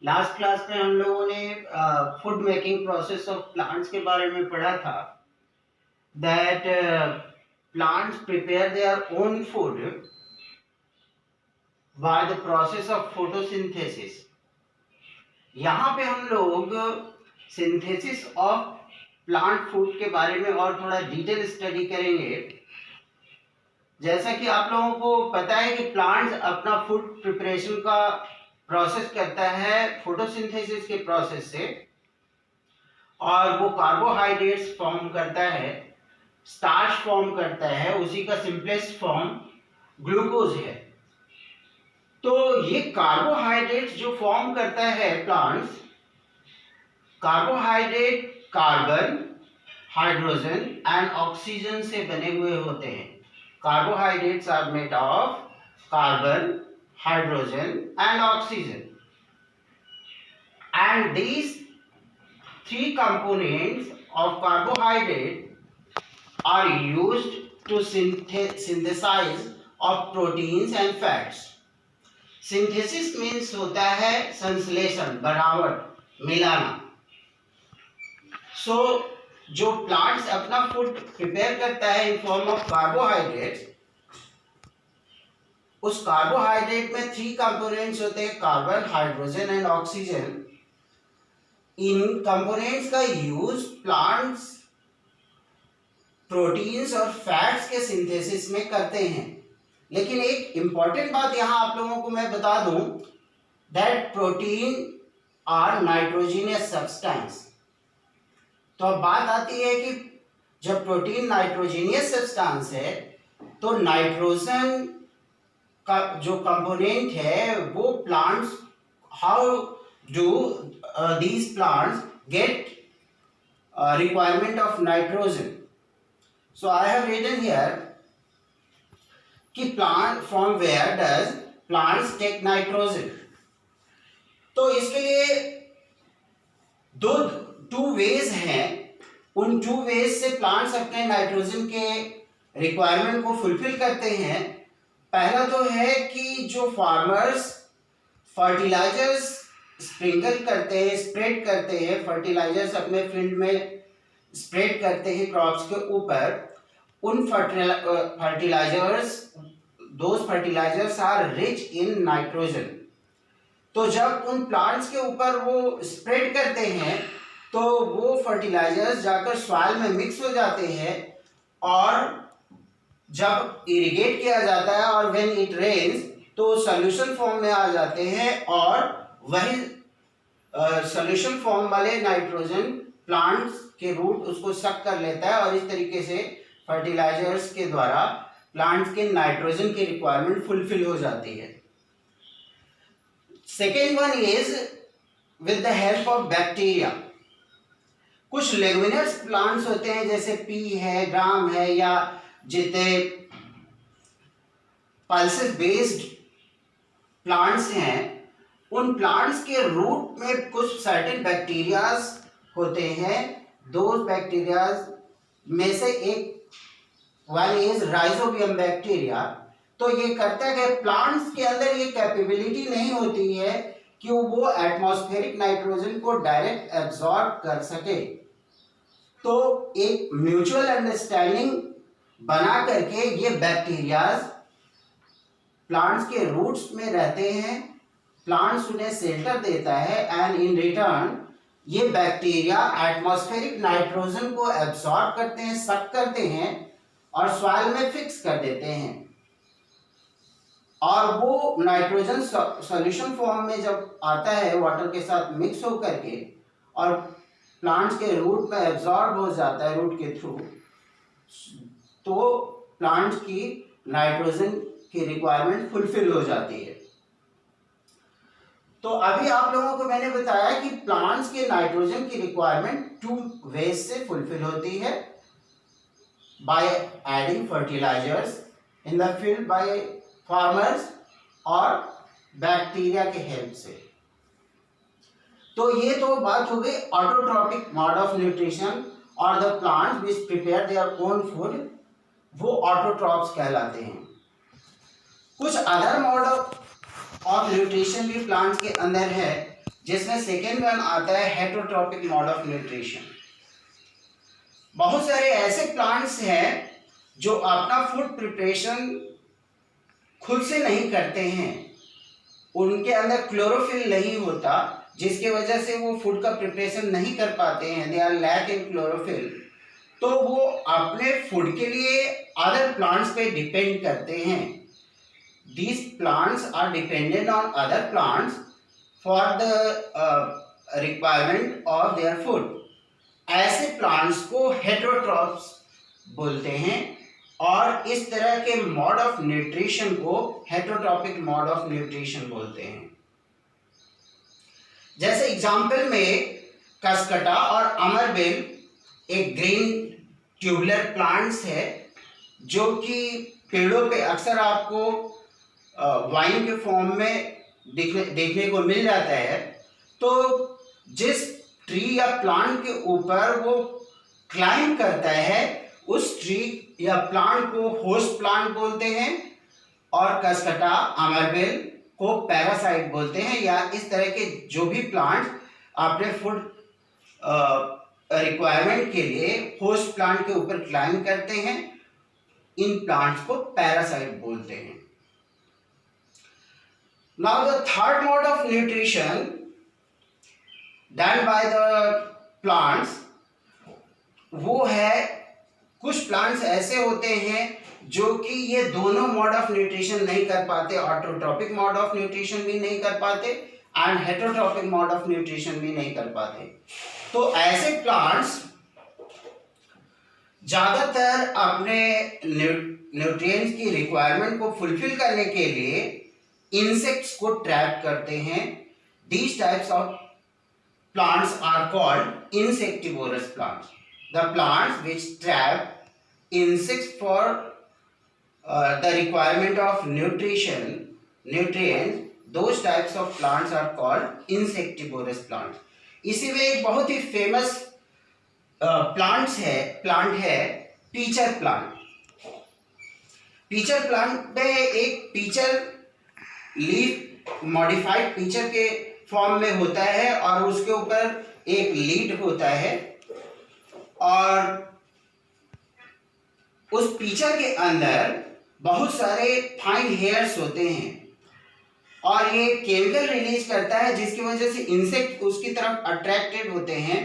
Last class में हम लोगों ने food making process of plants के बारे में पढ़ा था that plants prepare their own food by the process of photosynthesis. यहाँ पे हम लोग सिंथेसिस ऑफ प्लांट फूड के बारे में और थोड़ा डिटेल स्टडी करेंगे। जैसा कि आप लोगों को पता है कि प्लांट्स अपना फूड प्रिपरेशन का प्रोसेस करता है फोटोसिंथेसिस के प्रोसेस से, और वो कार्बोहाइड्रेट्स फॉर्म करता है, स्टार्च फॉर्म करता है, उसी का सिंपलेस्ट फॉर्म ग्लूकोज है। तो ये कार्बोहाइड्रेट्स जो फॉर्म करता है plants, carbohydrate carbon, hydrogen and oxygen से बने हुए होते हैं। Carbohydrates are made of carbon, hydrogen and oxygen, and these three components of carbohydrate are used to synthesize of proteins and fats. Synthesis means होता है संश्लेषण, बनावट, मिलाना। So जो प्लांट्स अपना फूड प्रिपेयर करता है इन फॉर्म ऑफ कार्बोहाइड्रेट्स, उस कार्बोहाइड्रेट में 3 कंपोनेंट्स होते हैं, carbon, hydrogen and oxygen. In components का यूज प्लांट्स प्रोटीन्स और फैट्स के सिंथेसिस में करते हैं। लेकिन एक इंपॉर्टेंट बात यहाँ आप लोगों को मैं बता दूं, that protein are nitrogenous substance. तो अब बात आती है कि जब प्रोटीन नाइट्रोजिनियस सब्सटेंस है तो नाइट्रोजन का जो कंपोनेंट है वो plants, how do these plants get requirement of nitrogen. So I have written here कि plant from where does plants take nitrogen. तो इसके लिए टू वेज हैं। उन 2 वेज से प्लांट्स अपने नाइट्रोजन के रिक्वायरमेंट को फुलफिल करते हैं। पहला तो है कि जो फार्मर्स फर्टिलाइजर्स स्प्रिंकल करते हैं, स्प्रेड करते हैं, फर्टिलाइजर्स अपने फील्ड में स्प्रेड करते हैं क्रॉप्स के ऊपर, उन fertilizers are rich in nitrogen. तो जब उन प्लांट्स के ऊपर वो स्प्रेड करते हैं तो वो फर्टिलाइजर्स जाकर सॉइल में मिक्स हो जाते हैं, और जब इरिगेट किया जाता है और व्हेन इट रेन्स तो सॉल्यूशन फॉर्म में आ जाते हैं, और वही सॉल्यूशन फॉर्म वाले नाइट्रोजन प्लांट्स के रूट उसको सक कर लेता है, और इस तरीके से फर्टिलाइजर्स के द्वारा प्लांट्स के नाइट्रोजन की रिक्वायरमेंट फुलफिल हो जाती है। Second one is with the help of bacteria. कुछ लेगुमिनस प्लांट्स होते हैं जैसे पी है, ग्राम है, या जितने पल्सेस बेस्ड प्लांट्स हैं, उन प्लांट्स के रूट में कुछ सर्टेन बैक्टीरियाज होते हैं। दो बैक्टीरियाज में से एक वन इज राइजोबियम बैक्टीरिया। तो ये करता है कि प्लांट्स के अंदर ये कैपेबिलिटी नहीं होती है कि वो एटमॉस्फेरिक नाइट्रोजन को डायरेक्ट एब्जॉर्ब कर सके। तो एक म्यूचुअल अंडरस्टैंडिंग बना करके ये बैक्टीरियाज प्लांट्स के रूट्स में रहते हैं, प्लांट्स उन्हें शेल्टर देता है, एंड इन रिटर्न ये बैक्टीरिया एटमॉस्फेरिक नाइट्रोजन को एब्सॉर्ब करते हैं, सक करते हैं और सॉइल में फिक्स कर देते हैं। और वो नाइट्रोजन सॉल्यूशन फॉर्म में जब आता है वाटर के साथ मिक्स हो करके और प्लांट्स के रूट में एब्जॉर्ब हो जाता है रूट के थ्रू, तो प्लांट्स की नाइट्रोजन की रिक्वायरमेंट फुलफिल हो जाती है। तो अभी आप लोगों को मैंने बताया कि प्लांट्स के नाइट्रोजन की रिक्वायरमेंट 2 वेज से फुलफिल होती है, by adding fertilizers in the field by farmers और बैक्टीरिया के हेल्प से। तो ये तो बात हो गई ऑटोट्रॉपिक मोड ऑफ न्यूट्रिशन, और the plants which prepare their own food, वो ऑटोट्रॉप्स कहलाते हैं। कुछ अदर मोड ऑफ न्यूट्रिशन भी प्लांट्स के अंदर है, जिसमें सेकेंड वन आता है हेटरोट्रॉपिक मोड ऑफ न्यूट्रिशन। बहुत सारे ऐसे प्लांट्स हैं जो अपना फूड प्रिपरेशन खुद से नहीं करते हैं, उनके अंदर क्लोरोफिल नहीं होता, जिसके वजह से वो फूड का प्रिपरेशन नहीं कर पाते हैं, they are lack in chlorophyll. तो वो अपने फूड के लिए अदर प्लांट्स पे डिपेंड करते हैं। These plants are dependent on other plants for the requirement of their food. ऐसे प्लांट्स को हेटरोट्रॉप्स बोलते हैं और इस तरह के मॉड ऑफ न्यूट्रिशन को हेटरोट्रॉपिक मॉड ऑफ न्यूट्रिशन बोलते हैं। जैसे एग्जाम्पल में कसकटा और अमरबेल एक ग्रीन ट्यूबुलर प्लांट्स है जो कि पेड़ों पे अक्सर आपको वाइन के फॉर्म में देखने को मिल जाता है। तो जिस ट्री या प्लांट के ऊपर वो क्लाइंब करता है उस ट्री या प्लांट को होस्ट प्लांट बोलते हैं और कसकटा अमरबेल को पैरासाइट बोलते हैं। या इस तरह के जो भी प्लांट अपने फूड रिक्वायरमेंट के लिए होस्ट प्लांट के ऊपर क्लाइंब करते हैं, इन प्लांट्स को पैरासाइट बोलते हैं। Now the third mode of nutrition done by the plants, वो है कुछ प्लांट्स ऐसे होते हैं जो कि ये दोनों मोड ऑफ न्यूट्रिशन नहीं कर पाते, ऑटोट्रॉपिक मोड ऑफ न्यूट्रिशन भी नहीं कर पाते and heterotrophic mode of nutrition भी नहीं कर पाते। तो ऐसे प्लांट्स ज्यादातर अपने न्यूट्रिएंट्स की रिक्वायरमेंट को फुलफिल करने के लिए इंसेक्ट्स को ट्रैप करते हैं। These types of plants are called insectivorous plants. The plants which trap insects for the requirement of nutrients, those types of plants are called insectivorous plants. इसी में एक बहुत ही फेमस प्लांट है पीचर प्लांट। पीचर प्लांट में एक pitcher leaf modified pitcher के form में होता है और उसके ऊपर एक लीड होता है और उस पीचर के अंदर बहुत सारे फाइन हेयर्स होते हैं और ये केमिकल रिलीज करता है जिसकी वजह से इंसेक्ट उसकी तरफ अट्रैक्टेड होते हैं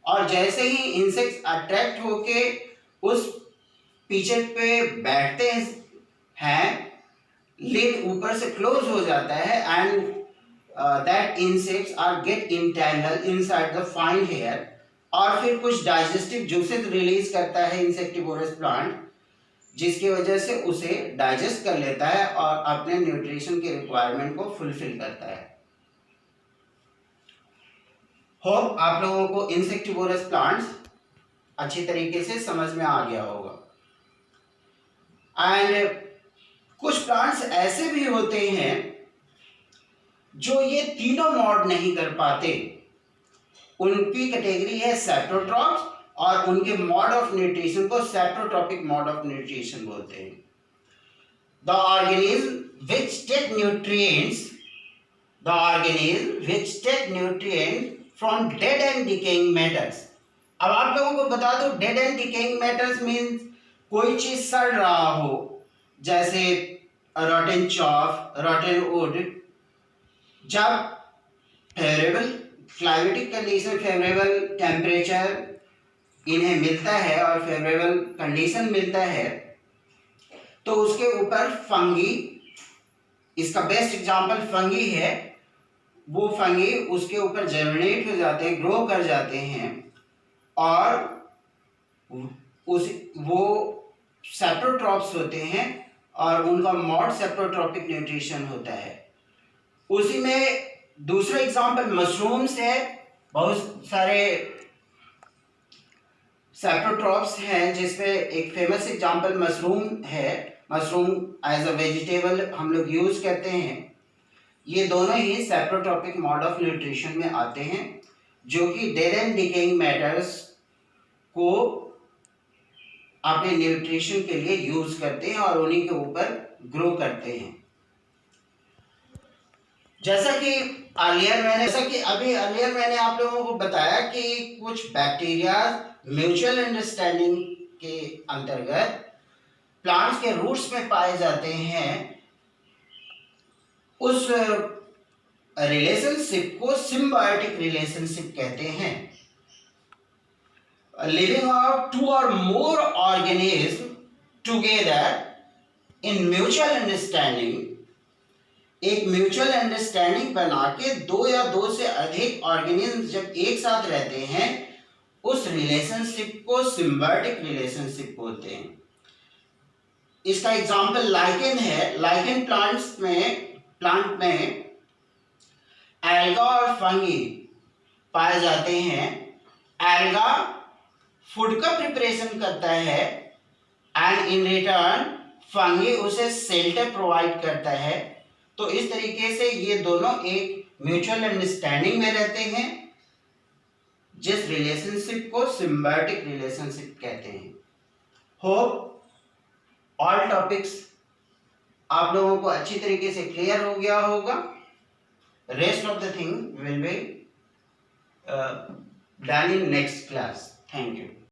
और जैसे ही इंसेक्ट्स अट्रैक्ट होके उस पीचर पे बैठते हैं लिड ऊपर से क्लोज हो जाता है and that insects are get entangled inside the fine hair और फिर कुछ डाइजेस्टिव जूसेस रिलीज करता है इंसेक्टिवोरस प्लांट जिसकी वजह से उसे डाइजेस्ट कर लेता है और अपने न्यूट्रिशन के रिक्वायरमेंट को फुलफिल करता है। होप आप लोगों को इंसेक्टिवोरस प्लांट्स अच्छी तरीके से समझ में आ गया होगा। एंड कुछ प्लांट्स ऐसे भी होते हैं जो ये तीनों मॉड नहीं कर पाते, उनकी कैटेगरी है सेप्टोट्रॉप्स और उनके मॉड ऑफ न्यूट्रिशन को सेप्टोट्रॉपिक मॉड ऑफ न्यूट्रिशन बोलते हैं। The organism which take nutrient from dead and decaying matters. अब आप लोगों को बता दो dead and decaying matters means कोई चीज सड़ रहा हो, जैसे रॉटन चॉफ, रॉटन वुड। जब favourable climatic condition, favourable temperature इन्हें मिलता है और फेवरेबल कंडीशन मिलता है तो उसके ऊपर फंगी, इसका बेस्ट एग्जांपल फंगी है, वो फंगी उसके ऊपर जर्मिनेट हो जाते हैं, ग्रो कर जाते हैं और वो सेप्टोट्रॉप्स होते हैं और उनका मॉड सेप्टोट्रॉपिक न्यूट्रिशन होता है। उसी में दूसरा एग्जांपल मशरूम्स है। बहुत सारे सेप्टोट्रॉप्स हैं जिसमें एक फेमस एग्जांपल मशरूम है। मशरूम एज अ वेजिटेबल हम लोग यूज करते हैं। ये दोनों ही सेप्टोट्रॉपिक मॉड ऑफ न्यूट्रिशन में आते हैं जो कि डेड एंड डिकेइंग मैटर्स को अपने न्यूट्रिशन के लिए यूज करते हैं और उन्हीं के ऊपर ग्रो करते हैं। अर्लियर मैंने आप लोगों को बताया कि कुछ बैक्टीरिया म्यूचुअल अंडरस्टैंडिंग के अंतर्गत प्लांट्स के रूट्स में पाए जाते हैं। उस रिलेशनशिप को सिम्बायोटिक रिलेशनशिप कहते हैं। लिविंग ऑफ टू और more organism together in mutual understanding, एक म्यूचुअल अंडरस्टैंडिंग बना के दो या दो से अधिक ऑर्गेनिज्म जब एक साथ रहते हैं, उस रिलेशनशिप को सिम्बायोटिक रिलेशनशिप बोलते हैं। इसका एग्जांपल लाइकेन है। लाइकेन प्लांट में एल्गा और फंगी पाए जाते हैं। एल्गा फूड का प्रिपरेशन करता है एंड इन रिटर्न फंगी उसे शेल्टर प्रोवाइड करता है। तो इस तरीके से ये दोनों एक म्यूचुअल अंडरस्टैंडिंग में रहते हैं, जिस रिलेशनशिप को सिम्बायोटिक रिलेशनशिप कहते हैं। होप ऑल टॉपिक्स आप लोगों को अच्छी तरीके से क्लियर हो गया होगा। Rest of the thing will be done in next class. Thank you.